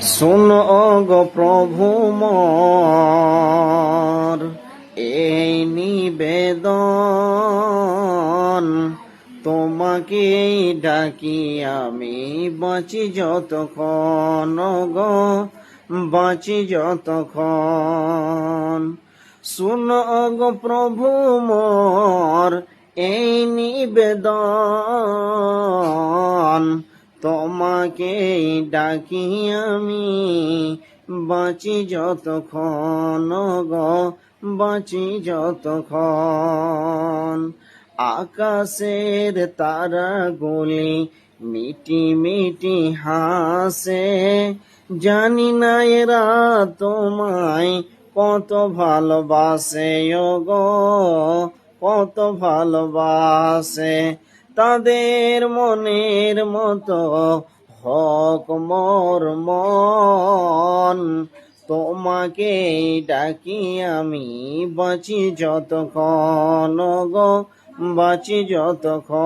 শোনো গো প্রভু মোর এই নিবেদন, তোমাকে ডাকি আমি বাঁচি যতক্ষণ গো, বাঁচি যতক্ষণ। শোনো গো প্রভু মোর এই নিবেদন, তোমাকে ডাকি আমি বাঁচি যতক্ষণ গো, বাঁচি যতক্ষণ। আকাশের তারাগুলি মিটি মিটি হাসে, জানি না এরা তোমায় কত ভালোবাসে গো, কত ভালোবাসে। তাদের মনের মতো হক মোর মন, তোমাকে ডাকি আমি বাঁচি যতক্ষণ গো, বাঁচি যতক্ষণ।